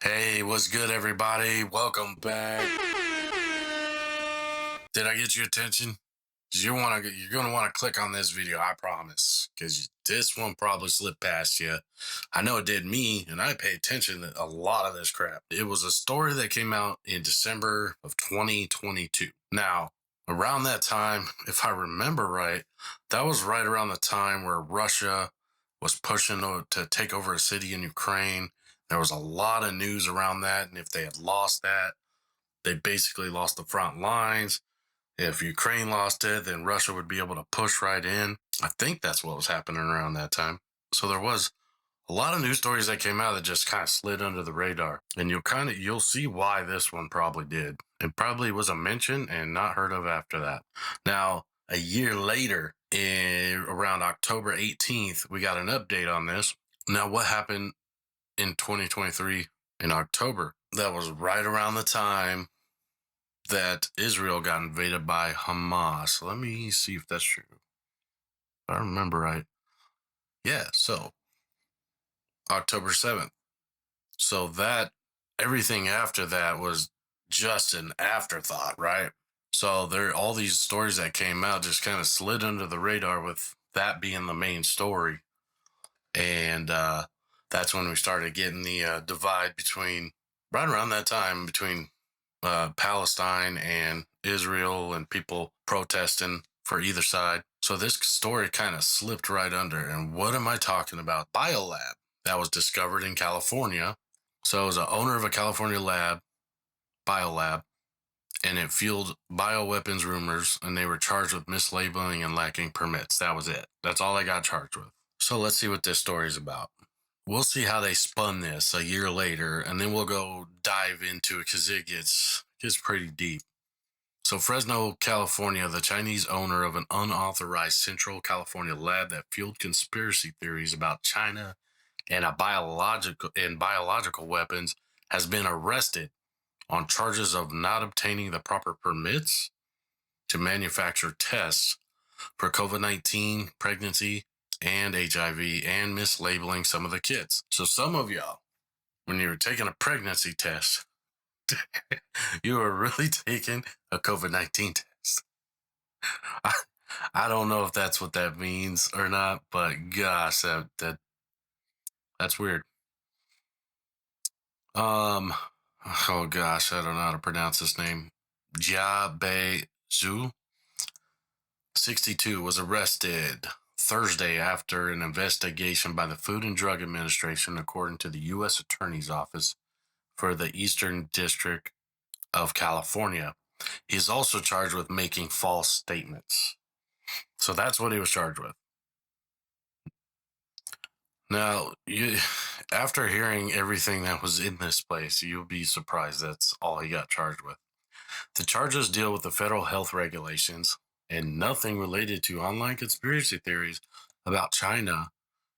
Hey, what's good, everybody? Welcome back. Did I get your attention? 'Cause you're gonna want to click on this video, I promise. Because this one probably slipped past you. I know it did me, and I pay attention to a lot of this crap. It was a story that came out in December of 2022. Now, around that time, if I remember right, that was right around the time where Russia was pushing to take over a city in Ukraine. There was a lot of news around that, and if they had lost that, they basically lost the front lines. If Ukraine lost it, then Russia would be able to push right in. I think that's what was happening around that time. So there was a lot of news stories that came out that just kind of slid under the radar. And you'll see why this one probably did. It probably was a mention and not heard of after that. Now, a year later, around October 18th, we got an update on this. Now, what happened in 2023 in October? That was right around the time that Israel got invaded by Hamas. Let me see if that's true. If I remember right. Yeah, so October 7th. So that everything after that was just an afterthought, right? So there all these stories that came out just kind of slid under the radar with that being the main story. And that's when we started getting the divide between right around that time between Palestine and Israel and people protesting for either side. So this story kind of slipped right under. And what am I talking about? Biolab that was discovered in California. So it was an owner of a California lab, Biolab, and it fueled bioweapons rumors, and they were charged with mislabeling and lacking permits. That was it. That's all they got charged with. So let's see what this story is about. We'll see how they spun this a year later, and then we'll go dive into it because it gets pretty deep. So Fresno, California, the Chinese owner of an unauthorized Central California lab that fueled conspiracy theories about China and biological weapons, has been arrested on charges of not obtaining the proper permits to manufacture tests for COVID-19, pregnancy, and HIV, and mislabeling some of the kits. So some of y'all, when you were taking a pregnancy test, you were really taking a COVID-19 test. I don't know if that's what that means or not, but gosh, that's weird. Oh gosh, I don't know how to pronounce his name. Jia Bei Zhu, 62, was arrested Thursday after an investigation by the Food and Drug Administration, according to the U.S. Attorney's Office for the Eastern District of California. He is also charged with making false statements. So that's what he was charged with. Now, after hearing everything that was in this place, you'll be surprised that's all he got charged with. The charges deal with the federal health regulations and nothing related to online conspiracy theories about China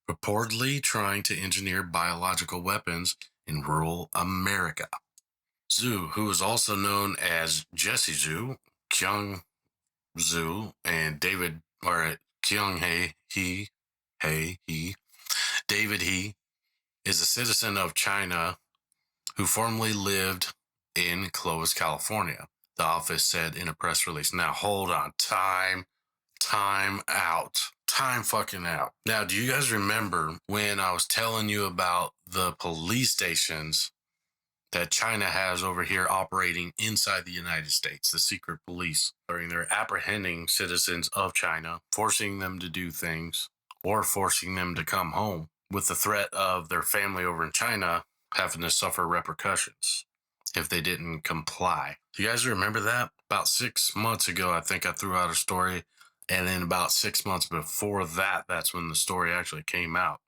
reportedly trying to engineer biological weapons in rural America. Zhu, who is also known as Jesse Zhu, Kyung Zhu, and David, or Kyung He, David He, is a citizen of China who formerly lived in Clovis, California, the office said in a press release. Now, hold on. Time out. Time fucking out. Now, do you guys remember when I was telling you about the police stations that China has over here operating inside the United States, the secret police? They're apprehending citizens of China, forcing them to do things or forcing them to come home with the threat of their family over in China having to suffer repercussions if they didn't comply. Do you guys remember that? About 6 months ago, I think I threw out a story. And then about 6 months before that, that's when the story actually came out.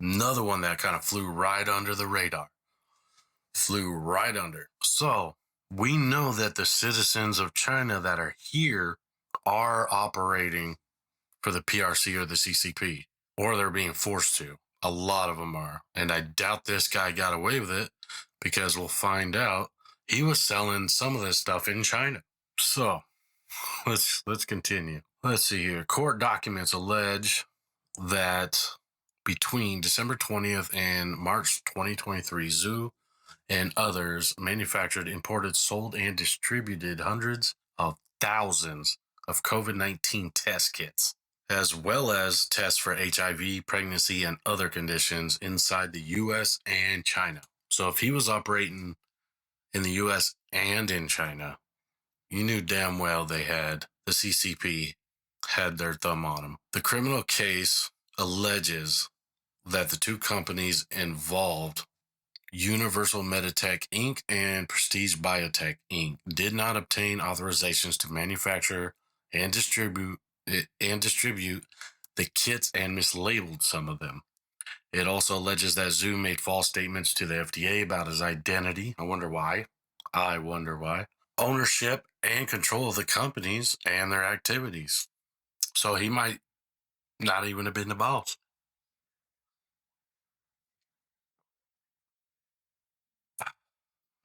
Another one that kind of flew right under the radar. Flew right under. So we know that the citizens of China that are here are operating for the PRC or the CCP, or they're being forced to. A lot of them are. And I doubt this guy got away with it because we'll find out he was selling some of this stuff in China. So let's continue. Let's see here. Court documents allege that between December 20th and March 2023, Zhu and others manufactured, imported, sold, and distributed hundreds of thousands of COVID-19 test kits, as well as tests for HIV, pregnancy, and other conditions inside the US and China. So if he was operating in the US and in China, you knew damn well the CCP had their thumb on him. The criminal case alleges that the two companies involved, Universal Meditech Inc. and Prestige Biotech Inc., did not obtain authorizations to manufacture and distribute the kits and mislabeled some of them. It also alleges that Zhu made false statements to the FDA about his identity. I wonder why. Ownership and control of the companies and their activities. So he might not even have been the boss.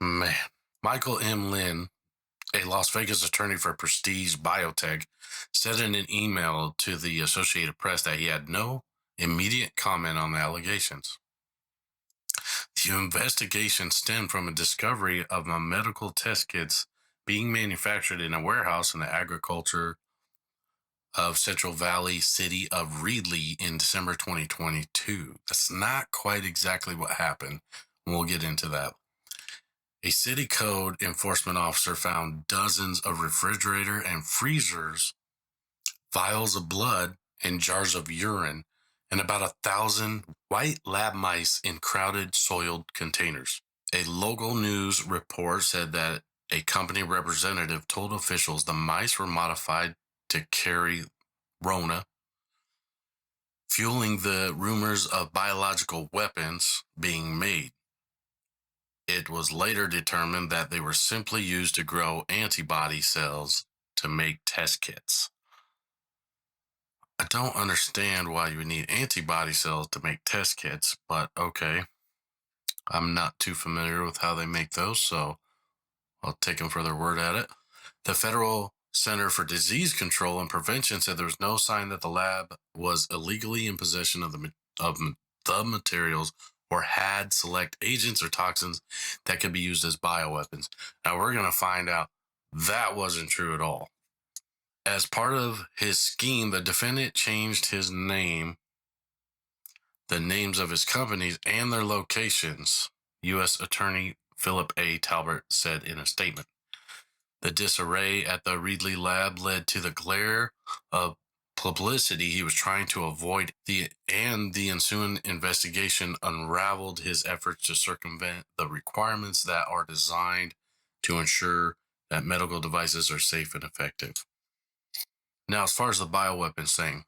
Man. Michael M. Lynn, a Las Vegas attorney for Prestige Biotech, said in an email to the Associated Press that he had no immediate comment on the allegations. The investigation stemmed from a discovery of a medical test kits being manufactured in a warehouse in the agriculture of Central Valley city of Reedley in December 2022. That's not quite exactly what happened. We'll get into that. A city code enforcement officer found dozens of refrigerator and freezers, vials of blood, and jars of urine, and about 1,000 white lab mice in crowded, soiled containers. A local news report said that a company representative told officials the mice were modified to carry Rona, fueling the rumors of biological weapons being made. It was later determined that they were simply used to grow antibody cells to make test kits. I don't understand why you would need antibody cells to make test kits, but okay. I'm not too familiar with how they make those, so I'll take them for their word at it. The Federal Center for Disease Control and Prevention said there was no sign that the lab was illegally in possession of the materials or had select agents or toxins that could be used as bioweapons. Now we're going to find out that wasn't true at all. As part of his scheme, the defendant changed his name, the names of his companies, and their locations, U.S. Attorney Philip A. Talbert said in a statement. The disarray at the Reedley lab led to the glare of publicity he was trying to avoid, and the ensuing investigation unraveled his efforts to circumvent the requirements that are designed to ensure that medical devices are safe and effective. Now, as far as the bioweapons thing,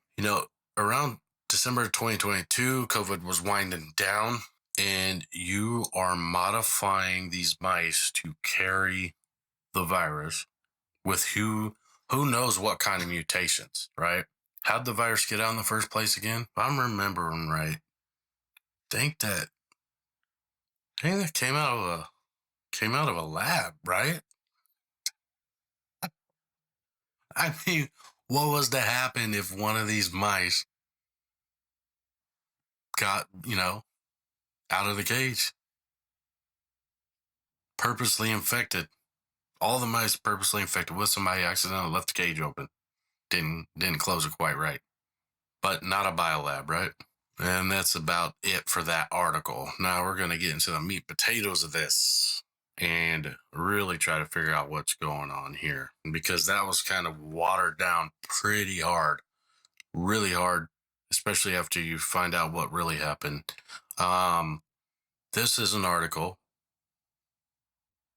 around December 2022, COVID was winding down, and you are modifying these mice to carry the virus with who knows what kind of mutations, right? How'd the virus get out in the first place again? If I'm remembering right, think that came out of a lab, right? I mean, what was to happen if one of these mice got, out of the cage? Purposely infected. All the mice purposely infected with somebody accidentally left the cage open. Didn't close it quite right. But not a biolab, right? And that's about it for that article. Now we're going to get into the meat potatoes of this and really try to figure out what's going on here, because that was kind of watered down pretty hard, really hard, especially after you find out what really happened. This is an article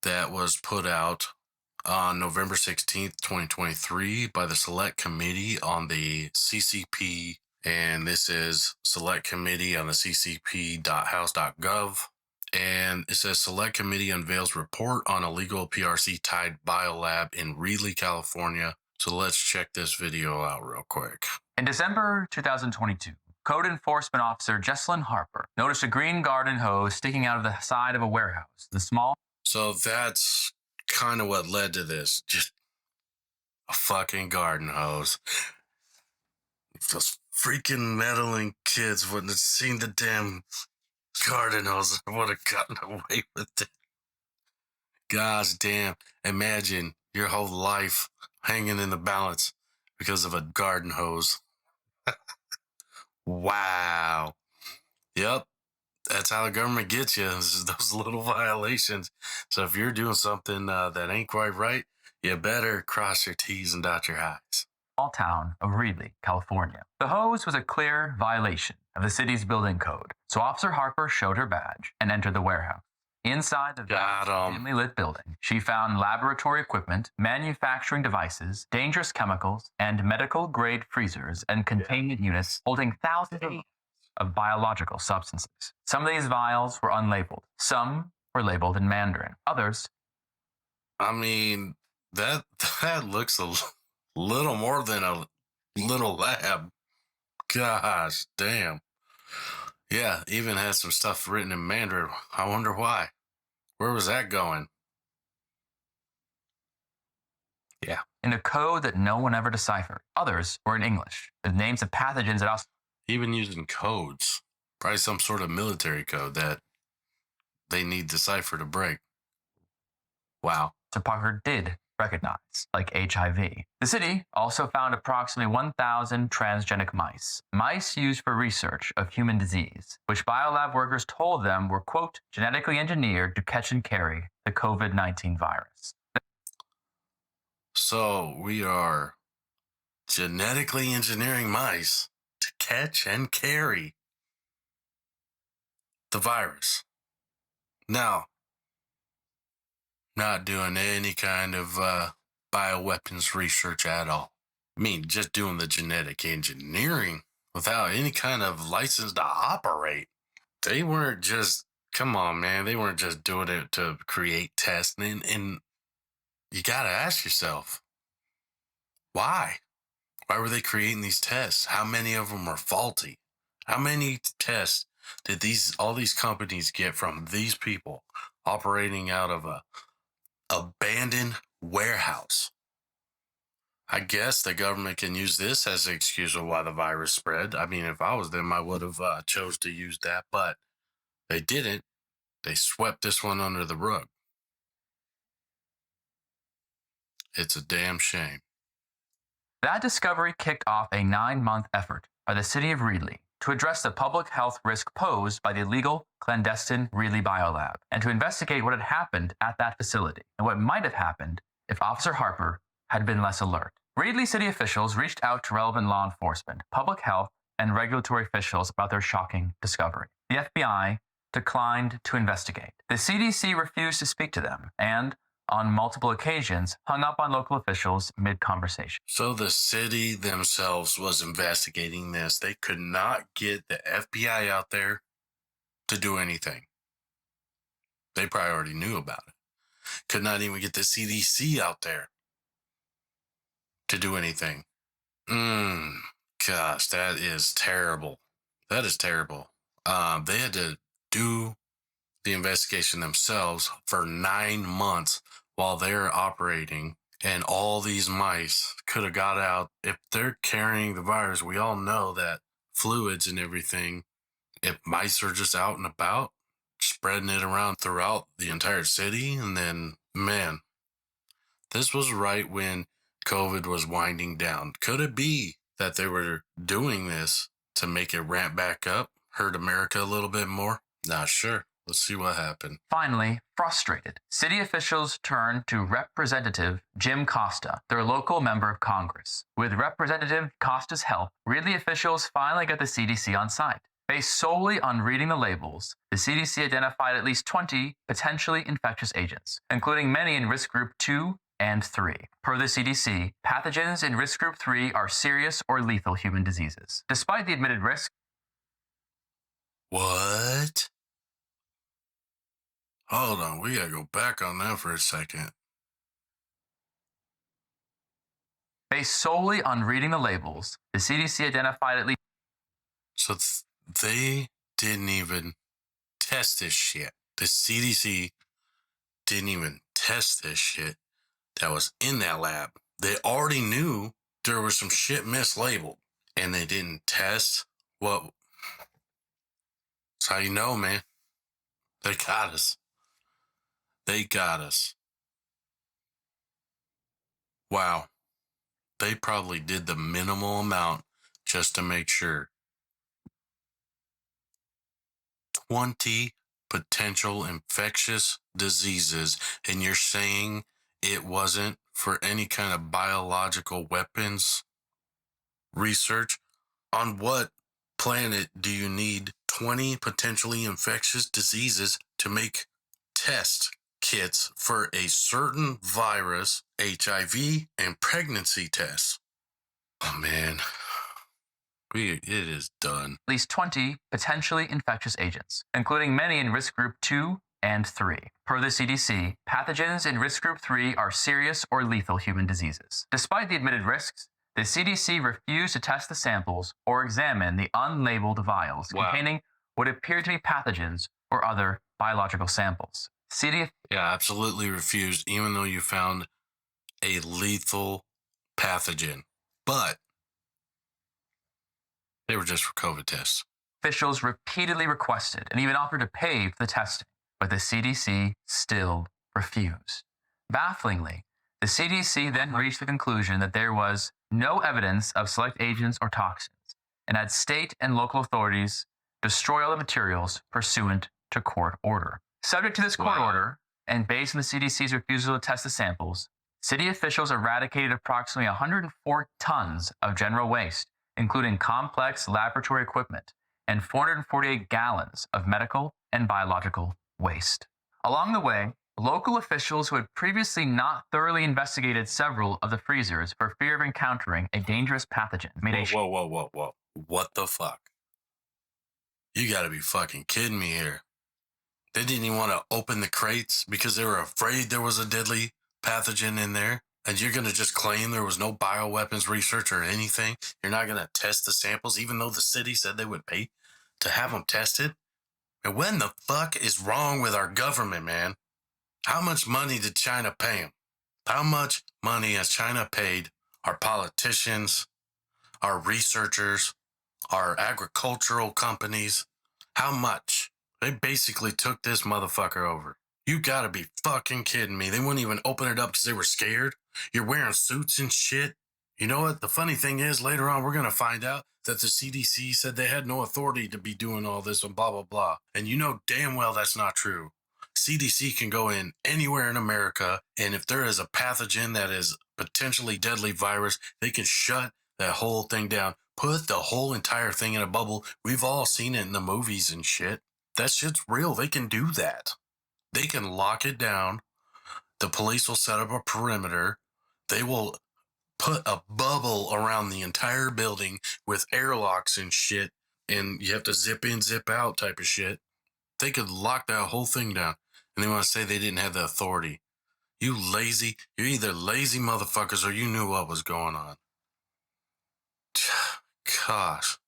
that was put out on November 16th, 2023 by the Select Committee on the CCP, and this is Select Committee on the ccp.house.gov, and it says Select Committee unveils report on illegal PRC-tied biolab in Reedley, California. So let's check this video out real quick. In December 2022, Code Enforcement Officer Jesselyn Harper noticed a green garden hose sticking out of the side of a warehouse. So that's kind of what led to this. Just a fucking garden hose. If those freaking meddling kids wouldn't have seen the damn garden hose, I would have gotten away with it. Gosh damn. Imagine your whole life hanging in the balance because of a garden hose. Wow. Yep. That's how the government gets you. Is those little violations. So if you're doing something that ain't quite right, you better cross your T's and dot your I's. Small town of Reedley, California. The hose was a clear violation of the city's building code, so Officer Harper showed her badge and entered the warehouse. Inside the Got 'em. dimly lit building, she found laboratory equipment, manufacturing devices, dangerous chemicals, and medical-grade freezers and containment units holding thousands of biological substances. Some of these vials were unlabeled. Some were labeled in Mandarin. Others, I mean, that looks a little more than a little lab. Gosh, damn. Yeah, even had some stuff written in Mandarin. I wonder why. Where was that going? Yeah. in a code that no one ever deciphered. Others were in English, with names of pathogens that also Even using codes. Probably some sort of military code that they need decipher to break. Wow. Parker did recognize, like HIV. The city also found approximately 1,000 transgenic mice used for research of human disease, which biolab workers told them were, quote, genetically engineered to catch and carry the COVID-19 virus. So we are genetically engineering mice to catch and carry the virus. Now, not doing any kind of bioweapons research at all. I mean, just doing the genetic engineering without any kind of license to operate. They weren't just, come on, man, they weren't just doing it to create tests. And you got to ask yourself, why? Why were they creating these tests? How many of them were faulty? How many tests did all these companies get from these people operating out of a abandoned warehouse? I guess the government can use this as an excuse of why the virus spread. I mean, if I was them, I would have chose to use that, but they didn't. They swept this one under the rug. It's a damn shame. That discovery kicked off a 9-month effort by the city of Reedley to address the public health risk posed by the illegal, clandestine Reedley Biolab, and to investigate what had happened at that facility and what might have happened if Officer Harper had been less alert. Reedley city officials reached out to relevant law enforcement, public health, and regulatory officials about their shocking discovery. The FBI declined to investigate. The CDC refused to speak to them and, on multiple occasions, hung up on local officials mid-conversation. So the city themselves was investigating this. They could not get the FBI out there to do anything. They probably already knew about it. Could not even get the CDC out there to do anything. Gosh, that is terrible. That is terrible. They had to do the investigation themselves for 9 months while they're operating, and all these mice could have got out. If they're carrying the virus, we all know that fluids and everything, if mice are just out and about, spreading it around throughout the entire city, and then, man, this was right when COVID was winding down. Could it be that they were doing this to make it ramp back up, hurt America a little bit more? Not sure. Let's see what happened. Finally, frustrated, city officials turned to Representative Jim Costa, their local member of Congress. With Representative Costa's help, Reedley officials finally got the CDC on site. Based solely on reading the labels, the CDC identified at least 20 potentially infectious agents, including many in risk group 2 and 3. Per the CDC, pathogens in risk group 3 are serious or lethal human diseases. Despite the admitted risk, What? Hold on, we gotta go back on that for a second. based solely on reading the labels, the CDC identified at least So they didn't even test this shit. The CDC didn't even test this shit that was in that lab. They already knew there was some shit mislabeled, and they didn't test what. That's how you know, man. They got us. They got us. Wow. They probably did the minimal amount just to make sure. 20 potential infectious diseases, and you're saying it wasn't for any kind of biological weapons research? On what planet do you need 20 potentially infectious diseases to make test kits for a certain virus, HIV, and pregnancy tests? Oh man, it is done. At least 20 potentially infectious agents, including many in risk group 2 and 3. Per the CDC, pathogens in risk group 3 are serious or lethal human diseases. Despite the admitted risks, the CDC refused to test the samples or examine the unlabeled vials containing what appeared to be pathogens or other biological samples. CDC absolutely refused, even though you found a lethal pathogen. But they were just for COVID tests. Officials repeatedly requested and even offered to pay for the testing, but the CDC still refused. Bafflingly, the CDC then reached the conclusion that there was no evidence of select agents or toxins and had state and local authorities destroy all the materials pursuant to court order. Subject to this court order, and based on the CDC's refusal to test the samples, city officials eradicated approximately 104 tons of general waste, including complex laboratory equipment, and 448 gallons of medical and biological waste. Along the way, local officials who had previously not thoroughly investigated several of the freezers for fear of encountering a dangerous pathogen made a Whoa. What the fuck? You gotta be fucking kidding me here. They didn't even want to open the crates because they were afraid there was a deadly pathogen in there. And you're going to just claim there was no bioweapons research or anything? You're not going to test the samples, even though the city said they would pay to have them tested? And when the fuck is wrong with our government, man? How much money did China pay them? How much money has China paid our politicians, our researchers, our agricultural companies? How much? They basically took this motherfucker over. You gotta be fucking kidding me. They wouldn't even open it up because they were scared. You're wearing suits and shit. You know what? The funny thing is, later on, we're gonna find out that the CDC said they had no authority to be doing all this and blah, blah, blah. And you know damn well that's not true. CDC can go in anywhere in America, and if there is a pathogen that is potentially deadly virus, they can shut that whole thing down. Put the whole entire thing in a bubble. We've all seen it in the movies and shit. That shit's real. They can do that. They can lock it down. The police will set up a perimeter. They will put a bubble around the entire building with airlocks and shit. And you have to zip in, zip out type of shit. They could lock that whole thing down. And they want to say they didn't have the authority. You lazy. You're either lazy motherfuckers or you knew what was going on. Gosh.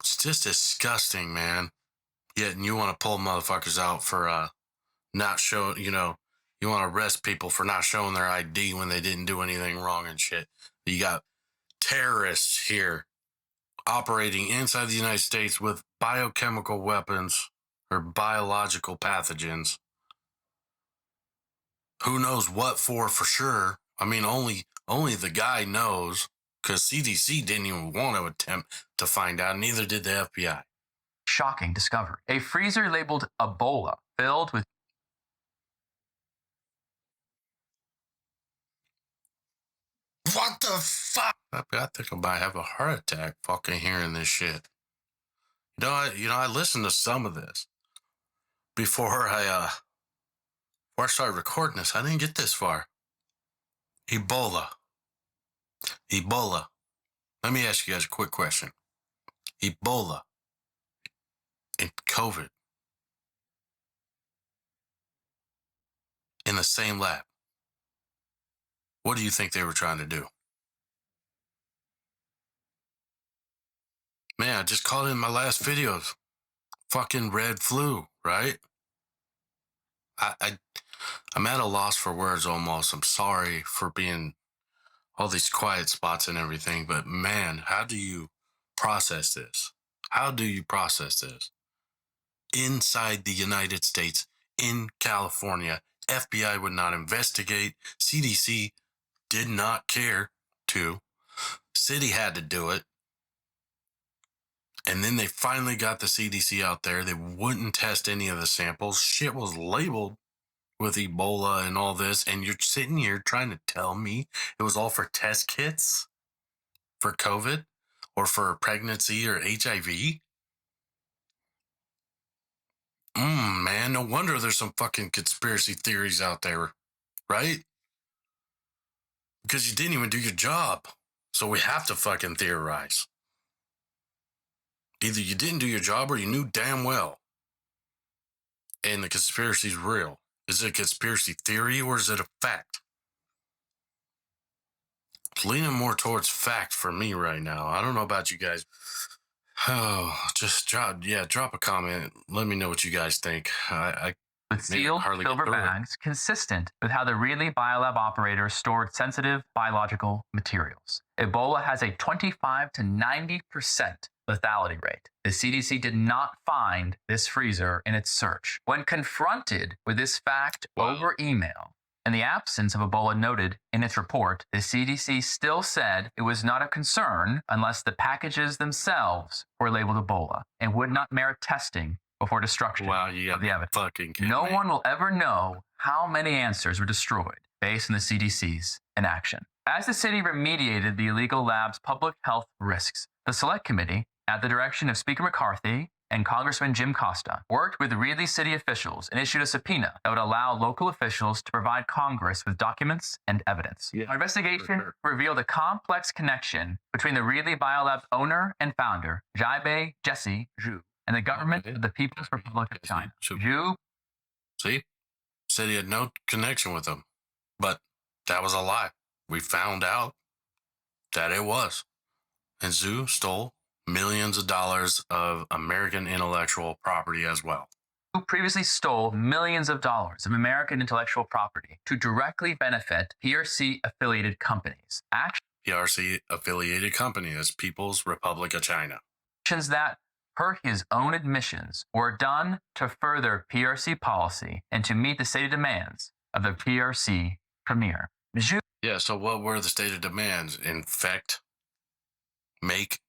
It's just disgusting, man. Yet you want to pull motherfuckers out for not showing, you want to arrest people for not showing their ID when they didn't do anything wrong and shit. You got terrorists here operating inside the United States with biochemical weapons or biological pathogens. Who knows what for sure? I mean, only the guy knows, because CDC didn't even want to attempt to find out, neither did the FBI. Shocking discovery. A freezer labeled Ebola filled with What the fuck? I think I might have a heart attack fucking hearing this shit. I listened to some of this before I started recording this. I didn't get this far. Ebola. Let me ask you guys a quick question. Ebola and COVID in the same lab. What do you think they were trying to do? Man, I just called it in my last videos. Fucking red flu, right? I'm at a loss for words almost. I'm sorry for being all these quiet spots and everything, but man, how do you process this? How do you process this? Inside the United States, in California, FBI would not investigate. CDC did not care to. City had to do it. And then they finally got the CDC out there. They wouldn't test any of the samples. Shit was labeled with Ebola and all this. And you're sitting here trying to tell me it was all for test kits for COVID or for pregnancy or HIV? Man, no wonder there's some fucking conspiracy theories out there, right? Because you didn't even do your job. So we have to fucking theorize. Either you didn't do your job or you knew damn well. And the conspiracy's real. Is it a conspiracy theory or is it a fact? It's leaning more towards fact for me right now. I don't know about you guys. Oh, just drop a comment. Let me know what you guys think. With sealed silver bags consistent with how the Reedley Biolab operators stored sensitive biological materials. Ebola has a 25 to 90% lethality rate. The CDC did not find this freezer in its search. When confronted with this fact over email, in the absence of Ebola noted in its report, the CDC still said it was not a concern unless the packages themselves were labeled Ebola and would not merit testing before destruction of the evidence. No one will ever know how many answers were destroyed based on the CDC's inaction. As the city remediated the illegal lab's public health risks, the Select Committee, at the direction of Speaker McCarthy and Congressman Jim Costa, worked with Reedley city officials and issued a subpoena that would allow local officials to provide Congress with documents and evidence. Our investigation revealed a complex connection between the Reedley Biolab's owner and founder, Jaibe Jesse Zhu, and the government of the People's Republic of China. Zhu said he had no connection with them, but that was a lie. We found out that it was. And Zhu stole millions of dollars of American intellectual property as well. Who previously stole millions of dollars of American intellectual property to directly benefit PRC-affiliated companies. PRC-affiliated company is People's Republic of China. Actions that, per his own admissions, were done to further PRC policy and to meet the stated demands of the PRC premier. So what were the stated demands? Make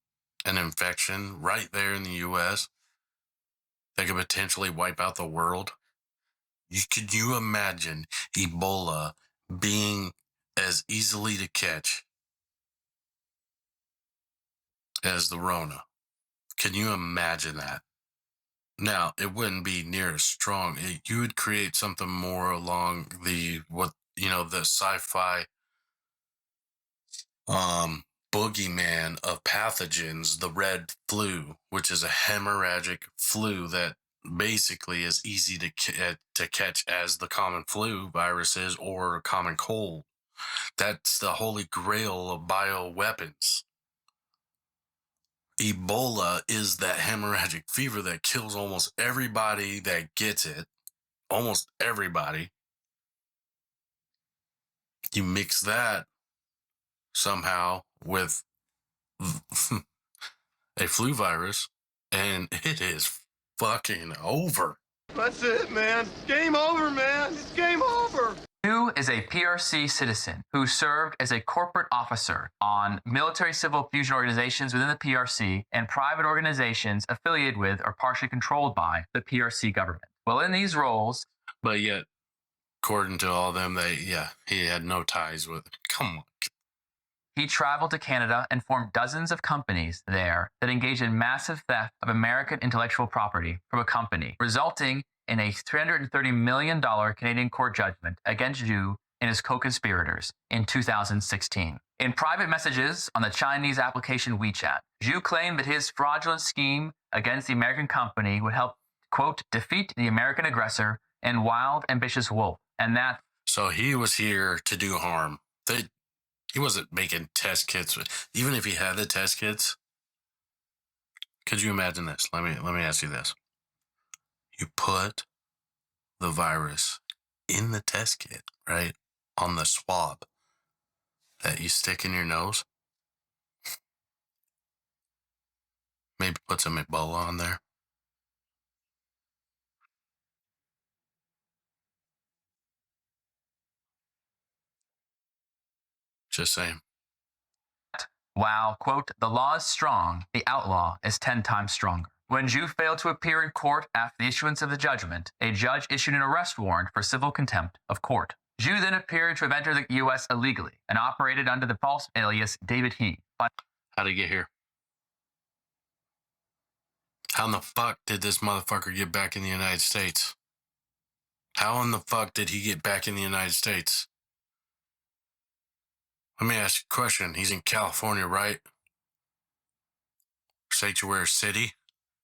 an infection right there in the U.S. that could potentially wipe out the world. Could you imagine Ebola being as easily to catch as the Rona? Can you imagine that? Now, it wouldn't be near as strong. You would create something more along the sci-fi boogeyman of pathogens, the red flu, which is a hemorrhagic flu that basically is easy to catch as the common flu viruses or a common cold. That's the holy grail of bioweapons. Ebola is that hemorrhagic fever that kills almost everybody that gets it. Almost everybody. You mix that somehow with a flu virus, and it is fucking over. That's it, man. Game over, man. It's game over. Zhu is a PRC citizen who served as a corporate officer on military civil fusion organizations within the PRC and private organizations affiliated with or partially controlled by the PRC government. Well, in these roles, but yet, according to all of them, he had no ties with it. Come on. He traveled to Canada and formed dozens of companies there that engaged in massive theft of American intellectual property from a company, resulting in a $330 million Canadian court judgment against Zhu and his co-conspirators in 2016. In private messages on the Chinese application WeChat, Zhu claimed that his fraudulent scheme against the American company would help, quote, defeat the American aggressor and wild, ambitious wolf, and that... So he was here to do harm. He wasn't making test kits. Even if he had the test kits, could you imagine this? Let me ask you this. You put the virus in the test kit, right? On the swab that you stick in your nose. Maybe put some Ebola on there. Just saying. While, quote, the law is strong, the outlaw is 10 times stronger. When Zhu failed to appear in court after the issuance of the judgment, a judge issued an arrest warrant for civil contempt of court. Zhu then appeared to have entered the U.S. illegally and operated under the false alias David He. How'd he get here? How in the fuck did this motherfucker get back in the United States? How in the fuck did he get back in the United States? Let me ask you a question. He's in California, right? Sanctuary City.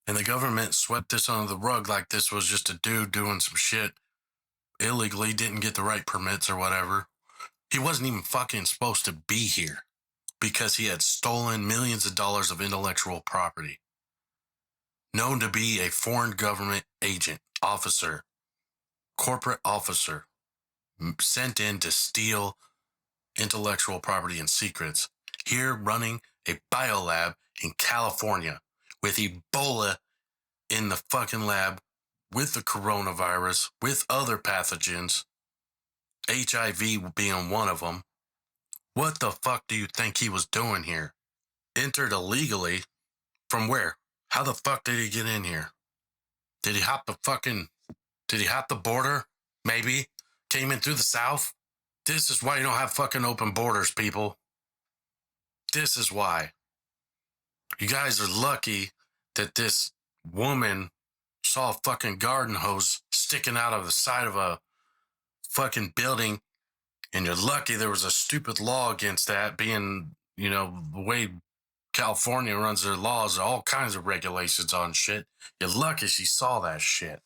And the government swept this under the rug like this was just a dude doing some shit illegally, didn't get the right permits or whatever. He wasn't even fucking supposed to be here because he had stolen millions of dollars of intellectual property. Known to be a foreign government agent, officer, corporate officer, sent in to steal intellectual property and secrets, here running a biolab in California with Ebola in the fucking lab, with the coronavirus, with other pathogens, HIV being one of them. What the fuck do you think he was doing here? Entered illegally? From where? How the fuck did he get in here? Did he hop the border? Maybe? Came in through the south? This is why you don't have fucking open borders, people. This is why. You guys are lucky that this woman saw a fucking garden hose sticking out of the side of a fucking building, and you're lucky there was a stupid law against that, being, you know, the way California runs their laws, all kinds of regulations on shit. You're lucky she saw that shit.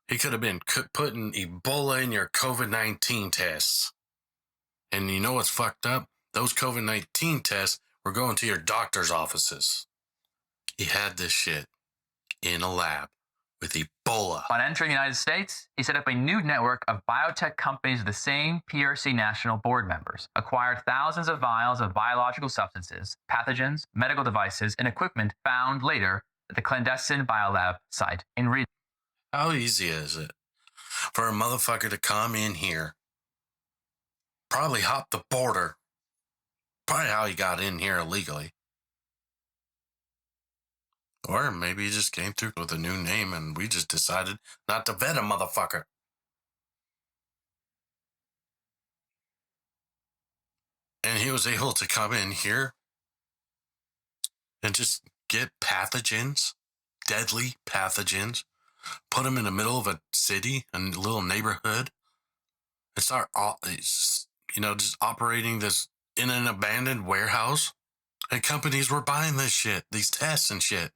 He could have been putting Ebola in your COVID-19 tests. And you know what's fucked up? Those COVID-19 tests were going to your doctor's offices. He had this shit in a lab with Ebola. On entering the United States, he set up a new network of biotech companies with the same PRC national board members, acquired thousands of vials of biological substances, pathogens, medical devices, and equipment found later at the clandestine biolab site in Reedley. How easy is it for a motherfucker to come in here, probably hop the border, probably how he got in here illegally, or maybe he just came through with a new name and we just decided not to vet a motherfucker. And he was able to come in here and just get pathogens, deadly pathogens, put them in the middle of a city, a little neighborhood, and start, just operating this in an abandoned warehouse. And companies were buying this shit, these tests and shit.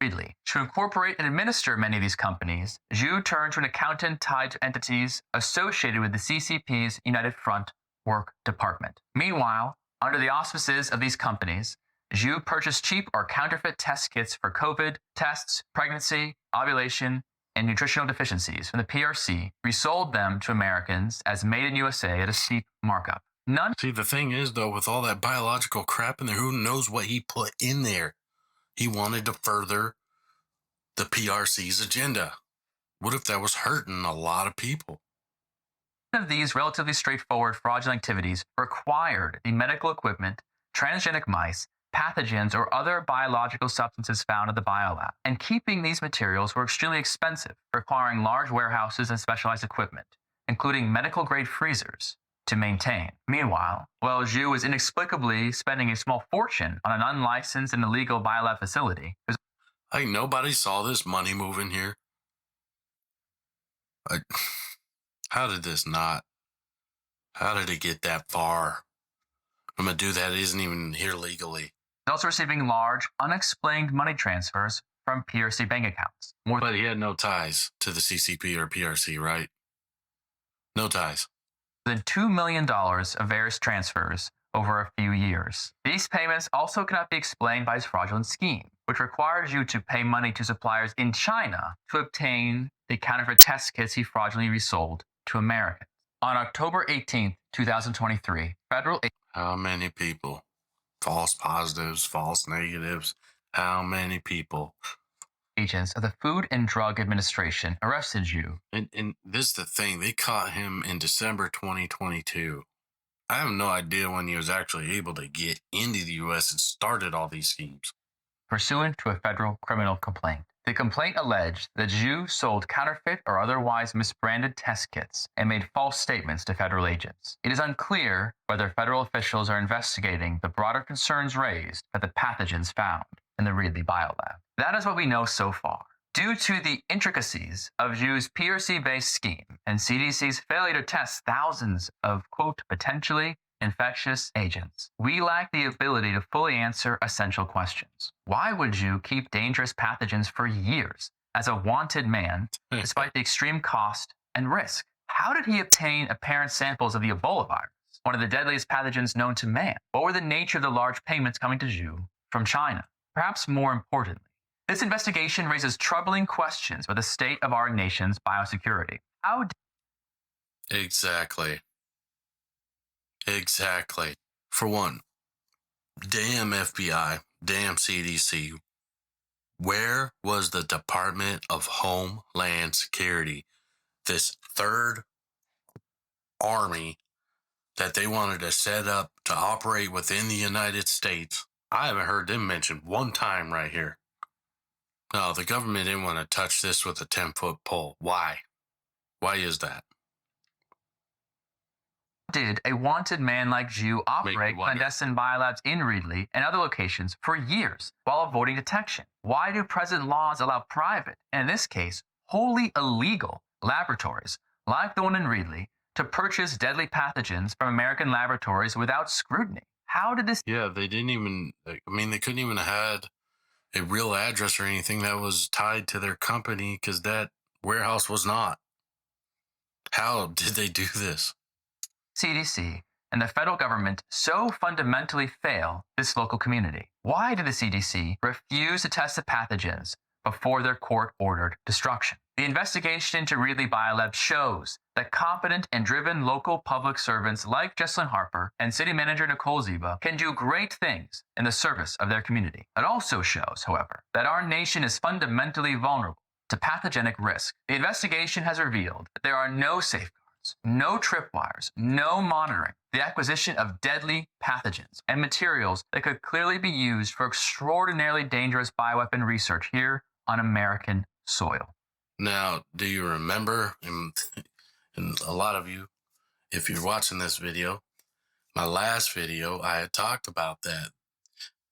Reedley. To incorporate and administer many of these companies, Zhu turned to an accountant tied to entities associated with the CCP's United Front Work Department. Meanwhile, under the auspices of these companies, Zhu purchased cheap or counterfeit test kits for COVID tests, pregnancy, ovulation, and nutritional deficiencies from the PRC, resold them to Americans as made in USA at a steep markup. See, the thing is, though, with all that biological crap in there, who knows what he put in there? He wanted to further the PRC's agenda. What if that was hurting a lot of people? None of these relatively straightforward fraudulent activities required the medical equipment, transgenic mice, pathogens, or other biological substances found at the biolab. And keeping these materials were extremely expensive, requiring large warehouses and specialized equipment, including medical-grade freezers, to maintain. Meanwhile, while Zhu was inexplicably spending a small fortune on an unlicensed and illegal biolab facility, like nobody saw this money moving here. How did it get that far? I'm gonna do that. It isn't even here legally. Also receiving large, unexplained money transfers from PRC bank accounts. But he had no ties to the CCP or PRC, right? No ties. Than $2 million of various transfers over a few years. These payments also cannot be explained by his fraudulent scheme, which requires you to pay money to suppliers in China to obtain the counterfeit test kits he fraudulently resold to Americans. On October 18th, 2023, federal... How many people? False positives, false negatives. How many people? Agents of the Food and Drug Administration arrested you. And this is the thing. They caught him in December 2022. I have no idea when he was actually able to get into the U.S. and started all these schemes. Pursuant to a federal criminal complaint. The complaint alleged that Zhu sold counterfeit or otherwise misbranded test kits and made false statements to federal agents. It is unclear whether federal officials are investigating the broader concerns raised by the pathogens found in the Reedley biolab. That is what we know so far. Due to the intricacies of Zhu's PRC-based scheme and CDC's failure to test thousands of, quote, potentially infectious agents, we lack the ability to fully answer essential questions. Why would Zhu keep dangerous pathogens for years as a wanted man, despite the extreme cost and risk? How did he obtain apparent samples of the Ebola virus, one of the deadliest pathogens known to man? What were the nature of the large payments coming to Zhu from China? Perhaps more importantly, this investigation raises troubling questions about the state of our nation's biosecurity. Exactly. For one, damn FBI, damn CDC. Where was the Department of Homeland Security? This third army that they wanted to set up to operate within the United States. I haven't heard them mentioned one time right here. No, the government didn't want to touch this with a 10-foot pole. Why? Why is that? Did a wanted man like Zhu operate clandestine biolabs in Reedley and other locations for years while avoiding detection? Why do present laws allow private, and in this case, wholly illegal, laboratories like the one in Reedley to purchase deadly pathogens from American laboratories without scrutiny? How did this? Yeah, they didn't even, they couldn't even have had a real address or anything that was tied to their company because that warehouse was not. How did they do this? CDC and the federal government so fundamentally fail this local community? Why did the CDC refuse to test the pathogens before their court-ordered destruction? The investigation into Reedley Biolab shows that competent and driven local public servants like Jesslyn Harper and City Manager Nicole Ziba can do great things in the service of their community. It also shows, however, that our nation is fundamentally vulnerable to pathogenic risk. The investigation has revealed that there are no safeguards, no tripwires, no monitoring, the acquisition of deadly pathogens and materials that could clearly be used for extraordinarily dangerous bioweapon research here on American soil. Now, do you remember, and a lot of you, if you're watching this video, my last video, I had talked about that.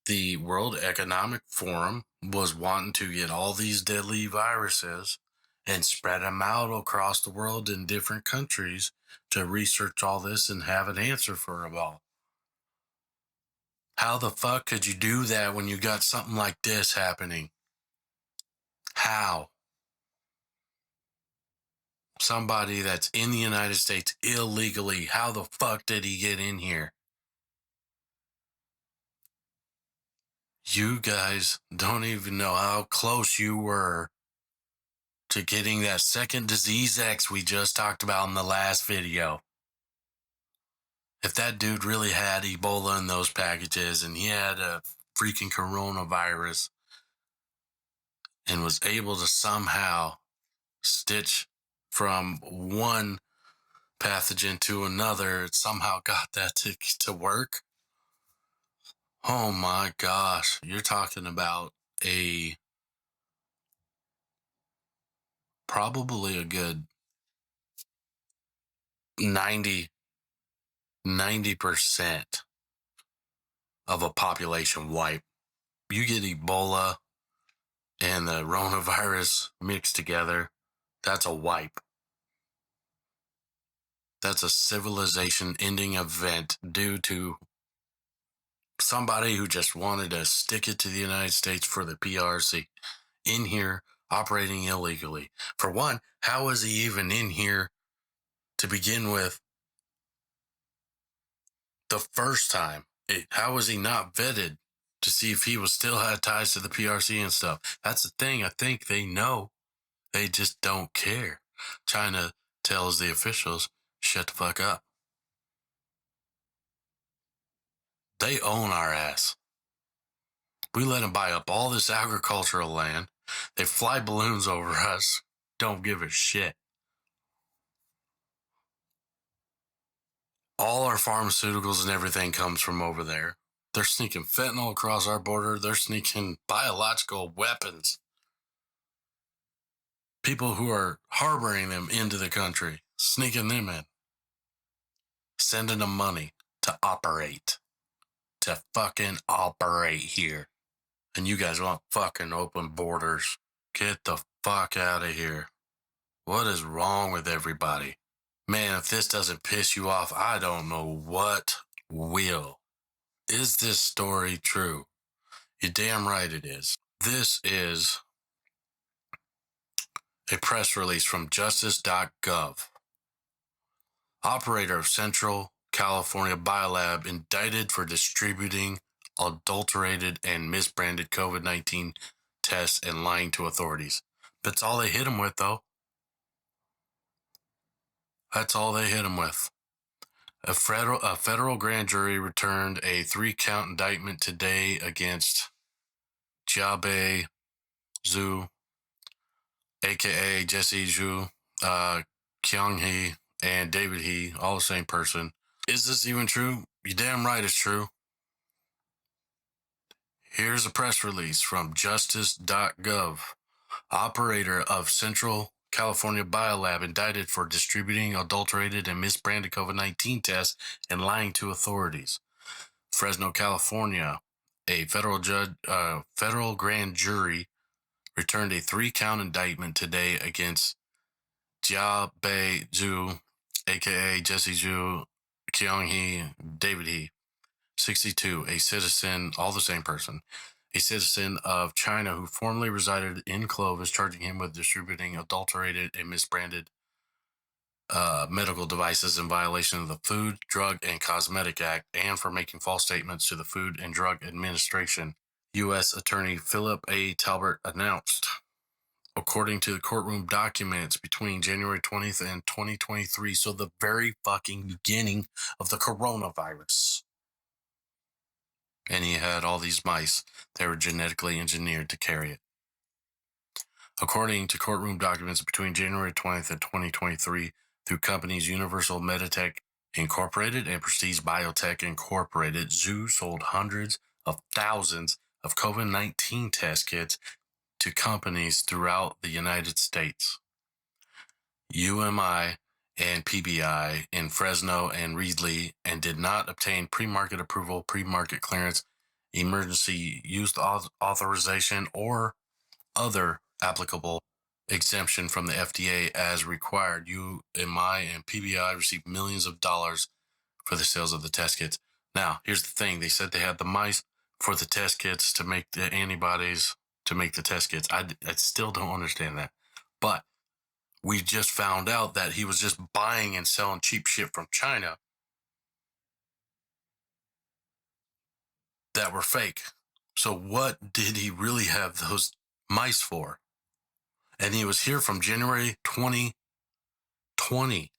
The World Economic Forum was wanting to get all these deadly viruses and spread them out across the world in different countries to research all this and have an answer for them all. How the fuck could you do that when you got something like this happening? How? Somebody that's in the United States illegally, how the fuck did he get in here? You guys don't even know how close you were to getting that second disease X we just talked about in the last video. If that dude really had Ebola in those packages and he had a freaking coronavirus and was able to somehow stitch from one pathogen to another, it somehow got that to work. Oh my gosh, you're talking about probably a good 90% of a population wipe. You get Ebola and the coronavirus mixed together, that's a wipe. That's a civilization-ending event due to somebody who just wanted to stick it to the United States for the PRC in here operating illegally. For one, how was he even in here to begin with the first time? How was he not vetted to see if he was still had ties to the PRC and stuff? That's the thing. I think they know. They just don't care. China tells the officials, shut the fuck up. They own our ass. We let them buy up all this agricultural land. They fly balloons over us. Don't give a shit. All our pharmaceuticals and everything comes from over there. They're sneaking fentanyl across our border. They're sneaking biological weapons. People who are harboring them into the country, sneaking them in, sending them money to operate, to fucking operate here. And you guys want fucking open borders. Get the fuck out of here. What is wrong with everybody? Man, if this doesn't piss you off, I don't know what will. Is this story true? You're damn right it is. This is a press release from justice.gov. Operator of Central California Biolab indicted for distributing adulterated and misbranded COVID-19 tests and lying to authorities. That's all they hit him with, though. That's all they hit him with. A federal grand jury returned a 3-count indictment today against Jiabei Zhu, aka Jesse Zhu, Kyung Hee, and David He, all the same person. Is this even true? You damn right it's true. Here's a press release from justice.gov. Operator of Central California Biolab indicted for distributing adulterated and misbranded COVID-19 tests and lying to authorities. Fresno, California, a federal grand jury returned a 3-count indictment today against Jiabei Zhu, aka Jesse Zhu, Kyung Hee, David He, 62, a citizen, all the same person, a citizen of China who formerly resided in Clovis, charging him with distributing adulterated and misbranded medical devices in violation of the Food, Drug, and Cosmetic Act and for making false statements to the Food and Drug Administration, U.S. Attorney Philip A. Talbert announced. According to the courtroom documents between January 20th and 2023, so the very fucking beginning of the coronavirus. And he had all these mice that were genetically engineered to carry it. According to courtroom documents between January 20th and 2023, through companies Universal Meditech Incorporated and Prestige Biotech Incorporated, Zhu sold hundreds of thousands of COVID-19 test kits to companies throughout the United States. UMI and PBI in Fresno and Reedley, and did not obtain pre-market approval, pre-market clearance, emergency use authorization, or other applicable exemption from the FDA as required. UMI and PBI received millions of dollars for the sales of the test kits. Now, here's the thing. They said they had the mice for the test kits to make the antibodies to make the test kits. I still don't understand that. But we just found out that he was just buying and selling cheap shit from China that were fake. So what did he really have those mice for? And he was here from January 2020.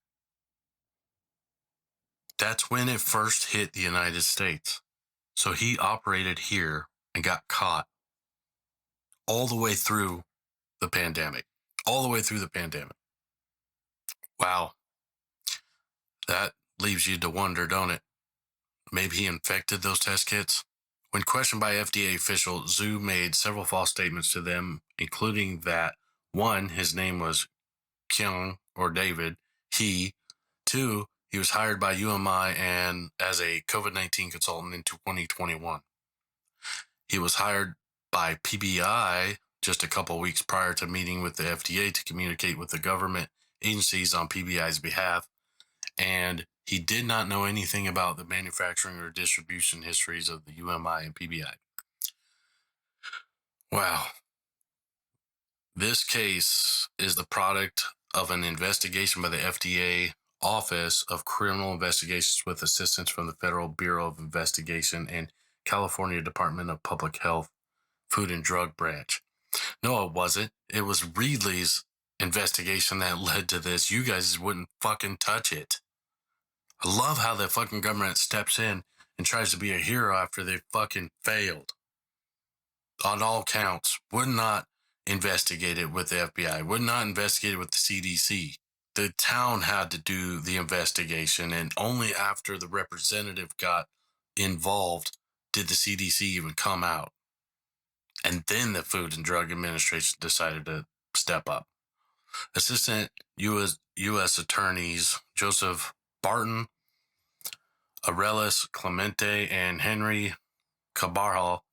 That's when it first hit the United States. So he operated here and got caught all the way through the pandemic. All the way through the pandemic. Wow. That leaves you to wonder, don't it? Maybe he infected those test kits? When questioned by FDA officials, Zhu made several false statements to them, including that, 1, his name was Kyung or David He. 2, he was hired by UMI and as a COVID-19 consultant in 2021. He was hired by PBI just a couple weeks prior to meeting with the FDA to communicate with the government agencies on PBI's behalf, and he did not know anything about the manufacturing or distribution histories of the UMI and PBI. Wow. This case is the product of an investigation by the FDA Office of Criminal Investigations with assistance from the Federal Bureau of Investigation and California Department of Public Health Food and Drug Branch. No, it wasn't. It was Reedley's investigation that led to this. You guys wouldn't fucking touch it. I love how the fucking government steps in and tries to be a hero after they fucking failed. On all counts, would not investigate it with the FBI, would not investigate it with the CDC. the town had to do the investigation, and only after the representative got involved did the CDC even come out. And then the Food and Drug Administration decided to step up. Assistant U.S. Attorneys Joseph Barton, Arelis Clemente, and Henry Carvajal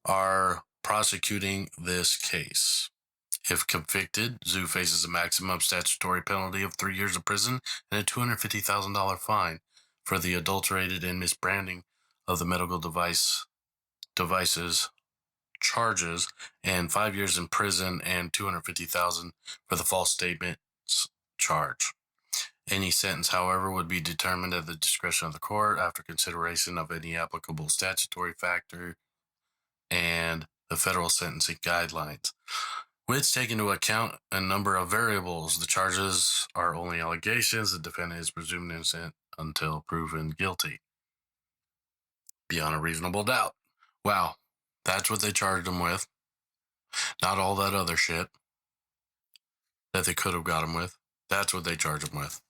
are prosecuting this case. If convicted, Zhu faces a maximum statutory penalty of 3 years of prison and a $250,000 fine for the adulterated and misbranding of the medical devices charges, and 5 years in prison and $250,000 for the false statements charge. Any sentence, however, would be determined at the discretion of the court after consideration of any applicable statutory factor and the federal sentencing guidelines, which take into account a number of variables. The charges are only allegations. The defendant is presumed innocent until proven guilty beyond a reasonable doubt. Wow, that's what they charged him with. Not all that other shit that they could have got him with. That's what they charged him with.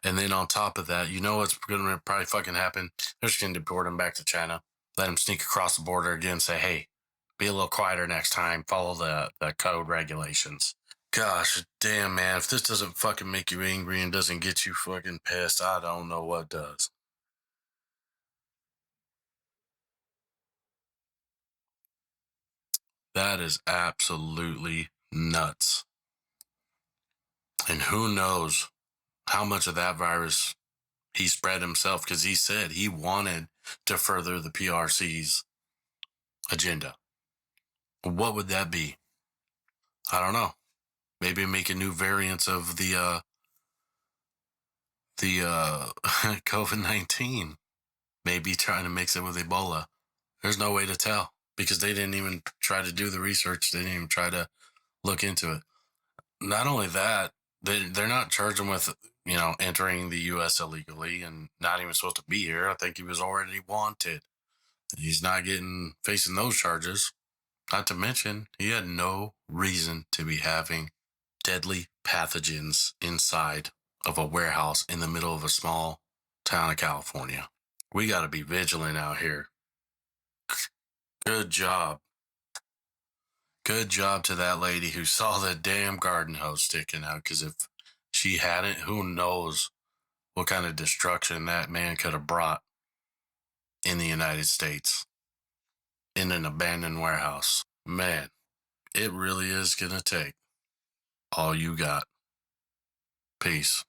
And then on top of that, you know what's going to probably fucking happen? They're just going to deport him back to China. Let him sneak across the border again. Say, hey, be a little quieter next time. Follow the code regulations. Gosh, damn, man. If this doesn't fucking make you angry and doesn't get you fucking pissed, I don't know what does. That is absolutely nuts. And who knows how much of that virus he spread himself, because he said he wanted to further the PRC's agenda. What would that be? I don't know. Maybe making new variants of the COVID-19. Maybe trying to mix it with Ebola. There's no way to tell because they didn't even try to do the research. They didn't even try to look into it. Not only that, they're not charging with, entering the U.S. illegally and not even supposed to be here. I think he was already wanted. He's not facing those charges. Not to mention, he had no reason to be having deadly pathogens inside of a warehouse in the middle of a small town of California. We got to be vigilant out here. Good job. Good job to that lady who saw the damn garden hose sticking out, because if she hadn't, who knows what kind of destruction that man could have brought in the United States in an abandoned warehouse. Man, it really is going to take all you got. Peace.